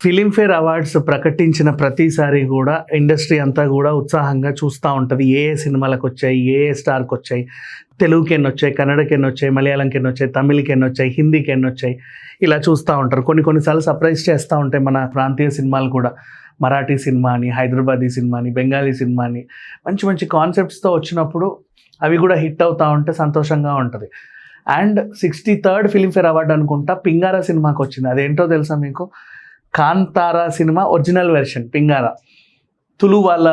Filmfare awards ప్రకటించిన ప్రతిసారి కూడా ఇండస్ట్రీ అంతా కూడా ఉత్సాహంగా చూస్తూ ఉంటుంది. ఏ ఏ సినిమాలకు వచ్చాయి, ఏ ఏ స్టార్కి వచ్చాయి, తెలుగుకి ఎన్ని వచ్చాయి, కన్నడకి ఎన్ని వచ్చాయి, మలయాళంకి ఎన్ని వచ్చాయి, తమిళ్కి ఎన్ని వచ్చాయి, హిందీకి ఎన్ని వచ్చాయి, ఇలా చూస్తూ ఉంటారు. కొన్నిసార్లు సర్ప్రైజ్ చేస్తూ ఉంటాయి మన ప్రాంతీయ సినిమాలు కూడా. మరాఠీ సినిమా అని, హైదరాబాదీ సినిమా అని, బెంగాలీ సినిమా అని మంచి మంచి కాన్సెప్ట్స్తో వచ్చినప్పుడు అవి కూడా హిట్ అవుతూ ఉంటే సంతోషంగా ఉంటుంది. అండ్ 63rd ఫిలింఫేర్ అవార్డు అనుకుంటా పింగారా సినిమాకి వచ్చింది. అదేంటో తెలుసా మీకు? Kantara cinema original version Pingara. Tulu వాళ్ళ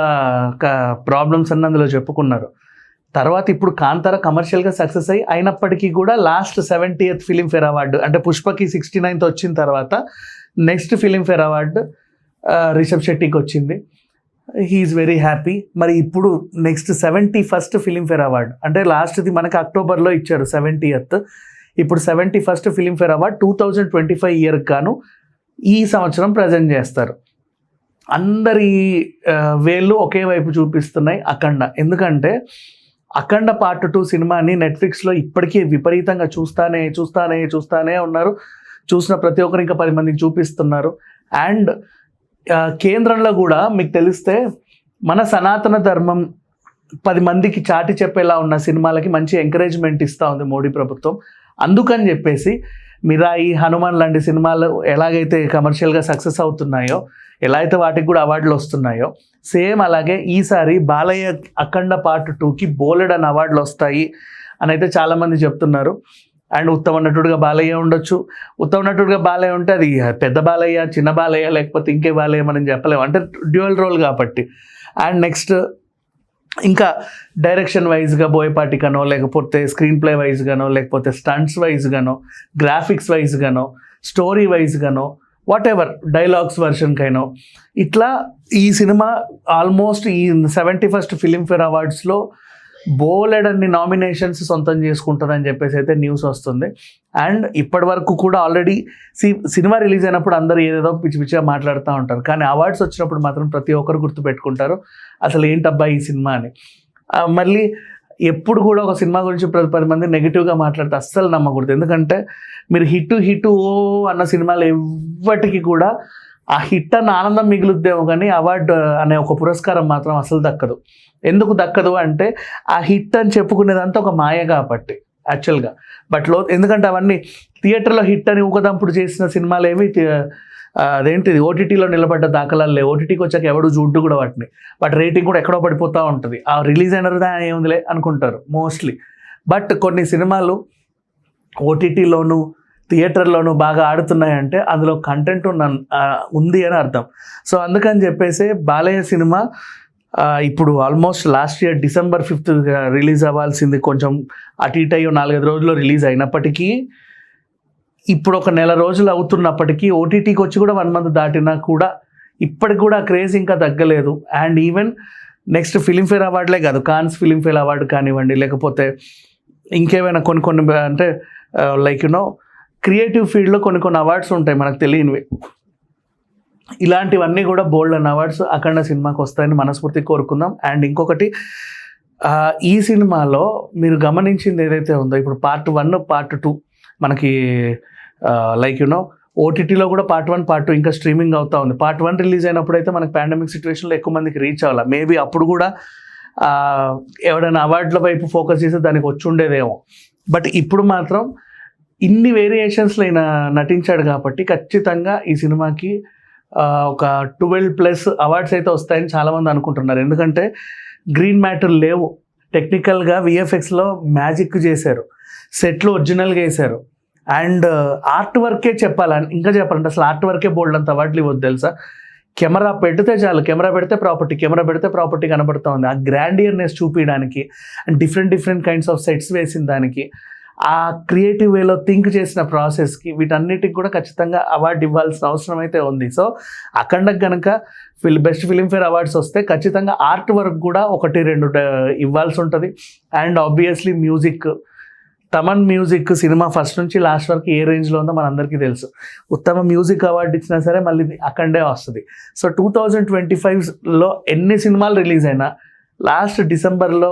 ప్రాబ్లమ్స్ అన్న అందులో చెప్పుకున్నారు. తర్వాత ఇప్పుడు కాంతారా కమర్షియల్గా సక్సెస్ అయినప్పటికీ కూడా లాస్ట్ 70th ఫిలింఫేర్ అవార్డు అంటే పుష్పకి 69th వచ్చిన తర్వాత నెక్స్ట్ ఫిలింఫేర్ అవార్డు రిషబ్ శెట్టికి వచ్చింది. He's very happy. మరి ఇప్పుడు నెక్స్ట్ 71st ఫిలింఫేర్ అవార్డు అంటే లాస్ట్ది మనకి అక్టోబర్లో ఇచ్చారు 70th. ఇప్పుడు 71st ఫిలింఫేర్ అవార్డు 2025 ఇయర్కి గాను ఈ సంవత్సరం ప్రజెంట్ చేస్తారు. అందరి వేళ్ళు ఒకే వైపు చూపిస్తున్నాయి అఖండ. ఎందుకంటే అఖండ పార్ట్ 2 సినిమాని నెట్ఫ్లిక్స్లో ఇప్పటికీ విపరీతంగా చూస్తానే ఉన్నారు. చూసిన ప్రతి ఒక్కరు ఇంకా 10 మందికి చూపిస్తున్నారు. అండ్ కేంద్రంలో కూడా మీకు తెలిస్తే మన సనాతన ధర్మం 10 మందికి చాటి చెప్పేలా ఉన్న సినిమాలకి మంచి ఎంకరేజ్మెంట్ ఇస్తూ ఉంది మోడీ ప్రభుత్వం. అందుకని చెప్పేసి మిరాయి, హనుమాన్ లాంటి సినిమాలు ఎలాగైతే కమర్షియల్గా సక్సెస్ అవుతున్నాయో, ఎలా అయితే వాటికి కూడా అవార్డులు వస్తున్నాయో, సేమ్ అలాగే ఈసారి బాలయ్య అఖండ పార్ట్ 2కి బోలెడన్ అవార్డులు వస్తాయి అని అయితే చాలామంది చెప్తున్నారు. అండ్ ఉత్తమ నటుడుగా బాలయ్య ఉండొచ్చు. ఉత్తమ నటుడుగా బాలయ్య ఉంటే అది పెద్ద బాలయ్య, చిన్న బాలయ్య, లేకపోతే ఇంకే బాలయ్య మనం చెప్పలేము, అంటే డ్యూయల్ రోల్ కాబట్టి. అండ్ నెక్స్ట్ ఇంకా డైరెక్షన్ వైజ్గా బోయపాటికనో, లేకపోతే స్క్రీన్ ప్లే వైజ్గానో, లేకపోతే స్టంట్స్ వైజ్గానో, గ్రాఫిక్స్ వైజ్గానో, స్టోరీ వైజ్గానో, వాట్ ఎవర్ డైలాగ్స్ వర్షన్కైనో, ఇట్లా ఈ సినిమా ఆల్మోస్ట్ ఈ 71st ఫిలింఫేర్ అవార్డ్స్లో బోలెడన్ని నామినేషన్స్ సొంతం చేసుకుంటుందని చెప్పేసి అయితే న్యూస్ వస్తుంది. అండ్ ఇప్పటి వరకు కూడా ఆల్రెడీ సినిమా రిలీజ్ అయినప్పుడు అందరూ ఏదేదో పిచ్చిగా మాట్లాడుతూ ఉంటారు, కానీ అవార్డ్స్ వచ్చినప్పుడు మాత్రం ప్రతి ఒక్కరు గుర్తుపెట్టుకుంటారు అసలు ఏంటబ్బా ఈ సినిమా అని. మళ్ళీ ఎప్పుడు కూడా ఒక సినిమా గురించి 10 మంది నెగిటివ్గా మాట్లాడితే అస్సలు నమ్మకూడదు. ఎందుకంటే మీరు హిట్ ఓ అన్న సినిమాలు ఎవ్వటికి కూడా ఆ హిట్ అన్న ఆనందం మిగులుద్దేమో కానీ అవార్డు అనే ఒక పురస్కారం మాత్రం అసలు దక్కదు. ఎందుకు దక్కదు అంటే ఆ హిట్ అని చెప్పుకునేదంతా ఒక మాయ కాబట్టి యాక్చువల్గా. బట్ ఎందుకంటే అవన్నీ థియేటర్లో హిట్ అని ఊకదంపుడు చేసిన సినిమాలు ఏమి అదేంటిది ఓటీటీలో నిలబడ్డ దాఖలాలు లేవు. ఓటీటీకి వచ్చాక ఎవడు చూడ్డు కూడా వాటిని. బట్ రేటింగ్ కూడా ఎక్కడో పడిపోతూ ఉంటుంది. ఆ రిలీజ్ అయినదా ఏముందిలే అనుకుంటారు మోస్ట్లీ. బట్ కొన్ని సినిమాలు ఓటీటీలోను థియేటర్లోనూ బాగా ఆడుతున్నాయంటే అందులో కంటెంట్ ఉంది అని అర్థం. సో అందుకని చెప్పేసి బాలయ్య సినిమా ఇప్పుడు almost last year December 5th release అవ్వాల్సింది కొంచెం అటు ఇటు అయ్యో 4-5 రోజుల్లో రిలీజ్ అయినప్పటికీ ఇప్పుడు ఒక నెల రోజులు అవుతున్నప్పటికీ ఓటీటీకి వచ్చి కూడా 1 month దాటినా కూడా ఇప్పటికి కూడా క్రేజ్ ఇంకా తగ్గలేదు. అండ్ ఈవెన్ నెక్స్ట్ ఫిలింఫేర్ అవార్డులే కాదు, కాన్స్ ఫిలింఫేర్ అవార్డు కానివ్వండి, లేకపోతే ఇంకేమైనా కొన్ని అంటే లైక్ క్రియేటివ్ ఫీల్డ్లో కొన్ని అవార్డ్స్ ఉంటాయి మనకు తెలియనివి. ఇలాంటివన్నీ కూడా బోల్డ్ అన్న అవార్డ్స్ అఖండ సినిమాకి వస్తాయని మనస్ఫూర్తి కోరుకుందాం. అండ్ ఇంకొకటి, ఈ సినిమాలో మీరు గమనించింది ఏదైతే ఉందో ఇప్పుడు పార్ట్ 1, పార్ట్ 2 మనకి లైక్ ఓటీటీలో కూడా పార్ట్ 1, పార్ట్ 2 ఇంకా స్ట్రీమింగ్ అవుతా ఉంది. పార్ట్ 1 రిలీజ్ అయినప్పుడు అయితే మనకి పాండమిక్ సిచ్యువేషన్లో ఎక్కువ మందికి రీచ్ అవ్వాలి. మేబీ అప్పుడు కూడా ఎవడైనా అవార్డుల వైపు ఫోకస్ చేస్తే దానికి వచ్చి ఉండేదేమో. బట్ ఇప్పుడు మాత్రం ఇన్ని వేరియేషన్స్లో ఈయన నటించాడు కాబట్టి ఖచ్చితంగా ఈ సినిమాకి ఒక 12+ అవార్డ్స్ అయితే వస్తాయని చాలామంది అనుకుంటున్నారు. ఎందుకంటే గ్రీన్ మ్యాటర్ లేవు, టెక్నికల్గా విఎఫ్ఎక్స్లో మ్యాజిక్ చేశారు, సెట్లు ఒరిజినల్గా వేశారు. అండ్ ఆర్ట్ వర్కే ఇంకా చెప్పాలంటే అసలు ఆర్ట్ వర్కే బోల్డ్ అంత అవార్డులు ఇవ్వద్దు తెలుసా. కెమెరా పెడితే చాలు, కెమెరా పెడితే ప్రాపర్టీ కనబడుతూ ఉంది. ఆ గ్రాండియర్నెస్ చూపించడానికి and different kinds of sets వేసిన దానికి, ఆ క్రియేటివ్ వేలో థింక్ చేసిన ప్రాసెస్కి, వీటన్నిటికి కూడా ఖచ్చితంగా అవార్డు ఇవ్వాల్సిన అవసరం అయితే ఉంది. సో అఖండకు కనుక బెస్ట్ ఫిలింఫేర్ అవార్డ్స్ వస్తే ఖచ్చితంగా ఆర్ట్ వర్క్ కూడా 1-2 ఇవ్వాల్సి ఉంటుంది. And obviously music, Thaman music cinema first నుంచి లాస్ట్ వరకు ఏ రేంజ్లో ఉందో మనందరికీ తెలుసు. ఉత్తమ మ్యూజిక్ అవార్డు ఇచ్చినా సరే మళ్ళీ అఖండే వస్తుంది. సో 2025లో ఎన్ని సినిమాలు రిలీజ్ అయినా లాస్ట్ డిసెంబర్లో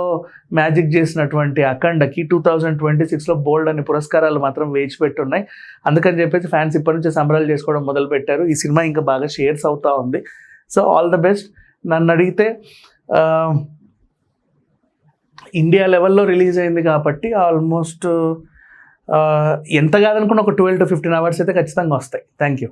మ్యాజిక్ చేసినటువంటి అఖండకి 2026లో బోల్డ్ అనే పురస్కారాలు మాత్రం వేచి పెట్టున్నాయి. అందుకని చెప్పేసి ఫ్యాన్స్ ఇప్పటి నుంచి సంబరాలు చేసుకోవడం మొదలుపెట్టారు. ఈ సినిమా ఇంకా బాగా షేర్స్ అవుతూ ఉంది. So all the best. నన్ను అడిగితే ఇండియా లెవెల్లో రిలీజ్ అయింది కాబట్టి ఆల్మోస్ట్ ఎంత కాదనుకున్న ఒక 12 to 15 hours అయితే ఖచ్చితంగా వస్తాయి. Thank you.